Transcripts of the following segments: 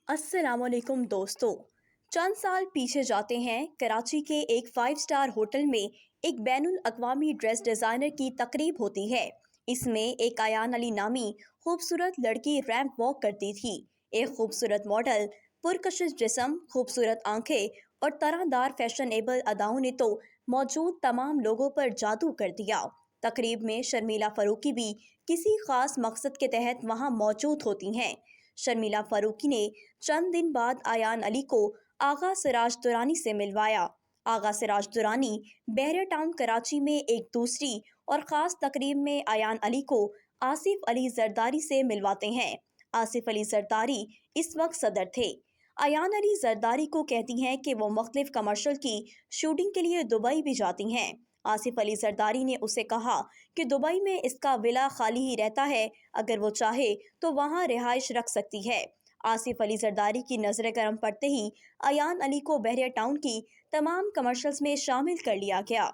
अस्सलाम वालेकुम दोस्तों। चंद साल पीछे जाते हैं। कराची के एक 5 स्टार होटल में एक बैनुल अक़वामी ड्रेस डिज़ाइनर की तकरीब होती है। इसमें एक अयान अली नामी खूबसूरत लड़की रैंप वॉक करती थी। एक खूबसूरत मॉडल, पुरकशिश जिस्म, खूबसूरत आंखें और तरहदार फैशनेबल अदाओं ने तो मौजूद तमाम लोगों पर जादू कर दिया। तकरीब में शर्मिला फ़ारूकी भी किसी ख़ास मकसद के तहत वहाँ मौजूद होती हैं। शर्मिला फ़ारूकी ने चंद दिन बाद अयान अली को आगा सिराज दुरानी से मिलवाया। आगा सिराज दुरानी बहरिया टाउन कराची में एक दूसरी और ख़ास तकरीब में अयान अली को आसिफ अली जरदारी से मिलवाते हैं। आसिफ अली जरदारी इस वक्त सदर थे। अयान अली जरदारी को कहती हैं कि वो मुख्तलिफ कमर्शियल की शूटिंग के लिए दुबई भी जाती हैं। आसिफ अली जरदारी ने उसे कहा कि दुबई में इसका विला खाली ही रहता है, अगर वो चाहे तो वहाँ रिहाइश रख सकती है। आसिफ अली जरदारी की नज़र करम पड़ते ही अयान अली को बहरिया टाउन की तमाम कमर्शियल्स में शामिल कर लिया गया।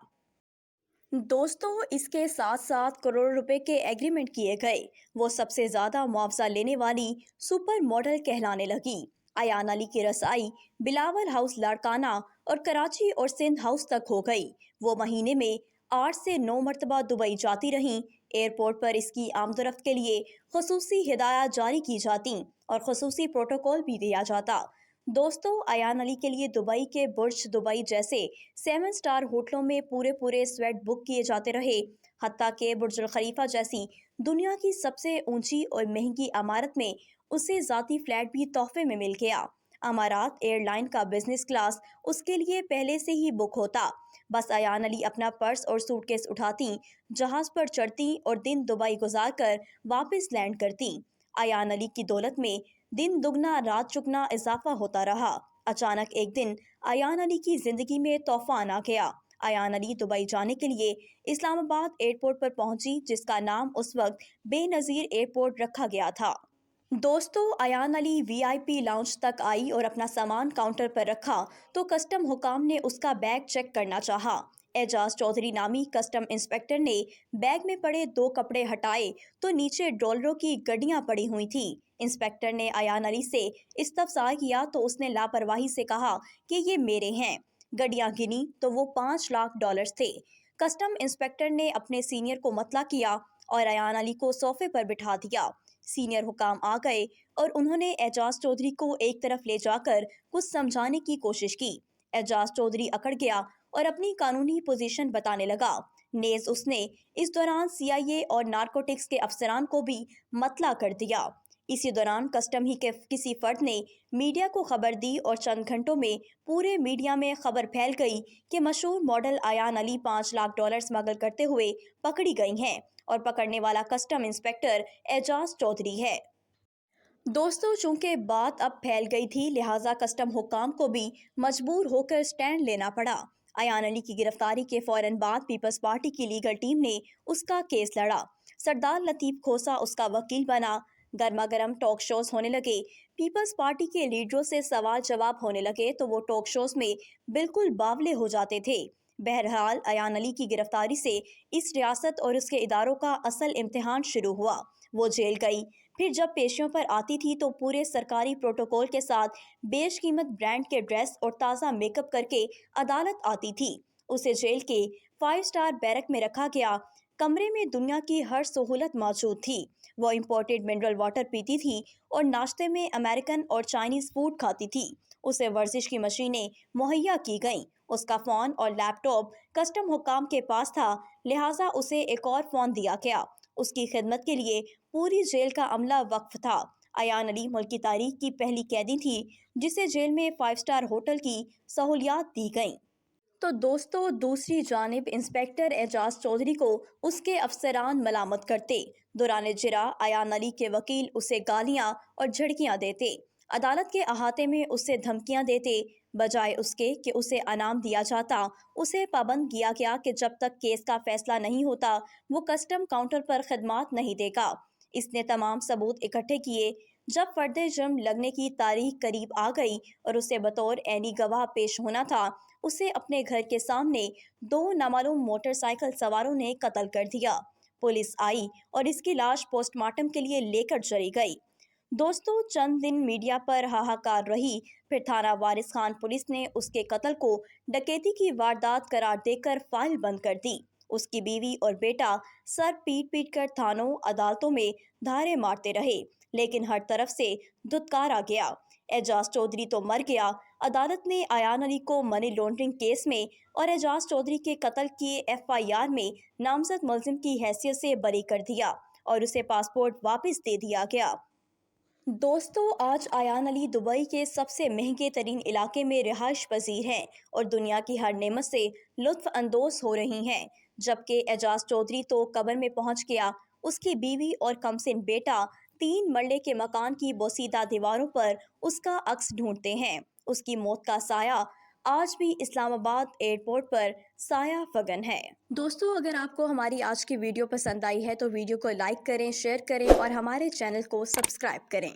दोस्तों, इसके साथ साथ करोड़ रुपए के एग्रीमेंट किए गए। वो सबसे ज़्यादा मुआवजा लेने वाली सुपर मॉडल कहलाने लगी। अयान अली की रसाई बिलावल हाउस लाड़काना और कराची और सिंध हाउस तक हो गई। वो महीने में 8 से 9 मरतबा दुबई जाती रहीं। एयरपोर्ट पर इसकी आमदरफ्त के लिए खसूसी हिदायत जारी की जाती और खसूसी प्रोटोकॉल भी दिया जाता। दोस्तों, अयान अली के लिए दुबई के बुर्ज दुबई जैसे 7 स्टार होटलों में पूरे स्वेट बुक किए जाते रहे। हत्ता के बुर्जुल खलीफा जैसी दुनिया की सबसे ऊंची और महंगी इमारत में उसे ज़ाती फ्लैट भी तोहफे में मिल गया। अमारात एयरलाइन का बिजनेस क्लास उसके लिए पहले से ही बुक होता। बस अयान अली अपना पर्स और सूटकेस उठाती, जहाज़ पर चढ़ती और दिन दुबई गुजार कर वापस लैंड करती। अयान अली की दौलत में दिन दुगना रात चुगना इजाफा होता रहा। अचानक एक दिन अयान अली की जिंदगी में तूफान आ गया। अयान अली दुबई जाने के लिए इस्लामाबाद एयरपोर्ट पर पहुंची, जिसका नाम उस वक्त बेनज़ीर एयरपोर्ट रखा गया था। दोस्तों, अयान अली वीआईपी लाउंज तक आई और अपना सामान काउंटर पर रखा तो कस्टम हुकाम ने उसका बैग चेक करना चाहा। एजाज चौधरी नामी कस्टम इंस्पेक्टर ने बैग में पड़े 2 कपड़े हटाए तो नीचे डॉलरों की गड्डियां पड़ी हुई थी। इंस्पेक्टर ने अयान अली से इस्तफसार किया तो उसने लापरवाही से कहा कि ये मेरे हैं। गड्डियां गिनी तो वो $5 लाख थे। कस्टम इंस्पेक्टर ने अपने सीनियर को मतला किया और अयान अली को सोफे पर बिठा दिया। सीनियर हुकाम आ गए और उन्होंने एजाज चौधरी को एक तरफ ले जाकर कुछ समझाने की कोशिश की। एजाज चौधरी अकड़ गया और अपनी कानूनी पोजीशन बताने लगा। नेज़ उसने इस दौरान CIA और नारकोटिक्स के अफसरान को भी मतला कर दिया। इसी दौरान कस्टम ही के किसी फर्द ने मीडिया को खबर दी और चंद घंटों में पूरे मीडिया में खबर फैल गई कि मशहूर मॉडल अयान अली $5 लाख स्मगल करते हुए पकड़ी गई हैं और पकड़ने वाला कस्टम इंस्पेक्टर एजाज चौधरी है। दोस्तों, चूंकि बात अब फैल गई थी, लिहाजा कस्टम हुकाम को भी मजबूर होकर स्टैंड लेना पड़ा। अयान अली की गिरफ्तारी के फौरन बाद पीपल्स पार्टी की लीगल टीम ने उसका केस लड़ा। सरदार लतीफ़ खोसा उसका वकील बना। गर्मा गर्म टॉक शोज होने लगे। पीपल्स पार्टी के लीडरों से सवाल जवाब होने लगे तो वो टॉक शोज में बिल्कुल बावले हो जाते थे। बहरहाल, अयान अली की गिरफ्तारी से इस रियासत और उसके इदारों का असल इम्तिहान शुरू हुआ। वो जेल गई। फिर जब पेशियों पर आती थी तो पूरे सरकारी प्रोटोकॉल के साथ बेशकीमत ब्रांड के ड्रेस और ताज़ा मेकअप करके अदालत आती थी। उसे जेल के 5 स्टार बैरक में रखा गया। कमरे में दुनिया की हर सहूलत मौजूद थी। वो इम्पोर्टेड मिनरल वाटर पीती थी और नाश्ते में अमेरिकन और चाइनीज़ फूड खाती थी। उसे वर्जिश की मशीनें मुहैया की गईं। उसका फ़ोन और लैपटॉप कस्टम हुकाम के पास था, लिहाजा उसे एक और फ़ोन दिया गया। उसकी खिदमत के लिए पूरी जेल का अमला वक्फ था। अयान अली मुल्क की तारीख की पहली कैदी थी जिसे जेल में 5 स्टार होटल की सहूलियात दी गईं। तो दोस्तों, दूसरी जानिब इंस्पेक्टर एजाज चौधरी को उसके अफसरान मलामत करते। दौरान जिरा अयान अली के वकील उसे गालियां और झड़कियां देते। अदालत के अहाते में उसे धमकियां देते। बजाय उसके कि उसे अनाम दिया जाता, उसे पाबंद किया गया कि जब तक केस का फैसला नहीं होता वो कस्टम काउंटर पर खिदमात नहीं देगा। इसने तमाम सबूत इकट्ठे किए। जब फर्द जुर्म लगने की तारीख करीब आ गई और उसे बतौर ऐनी गवाह पेश होना था, उसे अपने घर के सामने 2 नामालूम मोटरसाइकिल सवारों ने कत्ल कर दिया। पुलिस आई और इसकी लाश पोस्टमार्टम के लिए लेकर चली गई। दोस्तों, चंद दिन मीडिया पर हाहाकार रही, फिर थाना वारिस खान पुलिस ने उसके कत्ल को डकैती की वारदात करार देकर फाइल बंद कर दी। उसकी बीवी और बेटा सर पीट पीट कर थानों अदालतों में धारे मारते रहे, लेकिन हर तरफ से धुतकारा गया। एजाज चौधरी तो मर गया। अदालत ने अयान अली को मनी लॉन्ड्रिंग केस में और एजाज चौधरी के कत्ल की FIR में नामजद मुलजिम की हैसियत से बरी कर दिया और उसे पासपोर्ट वापस दे दिया गया। दोस्तों, आज अयान अली दुबई के सबसे महंगे तरीन इलाके में रिहाइश पजीर हैं और दुनिया की हर नेमत से लुत्फ अंदोज हो रही हैं, जबकि एजाज चौधरी तो कब्र में पहुंच गया। उसकी बीवी और कमसिन बेटा 3 मरले के मकान की बोसीदा दीवारों पर उसका अक्स ढूंढते हैं। उसकी मौत का साया आज भी इस्लामाबाद एयरपोर्ट पर साया फगन है। दोस्तों, अगर आपको हमारी आज की वीडियो पसंद आई है तो वीडियो को लाइक करें, शेयर करें और हमारे चैनल को सब्सक्राइब करें।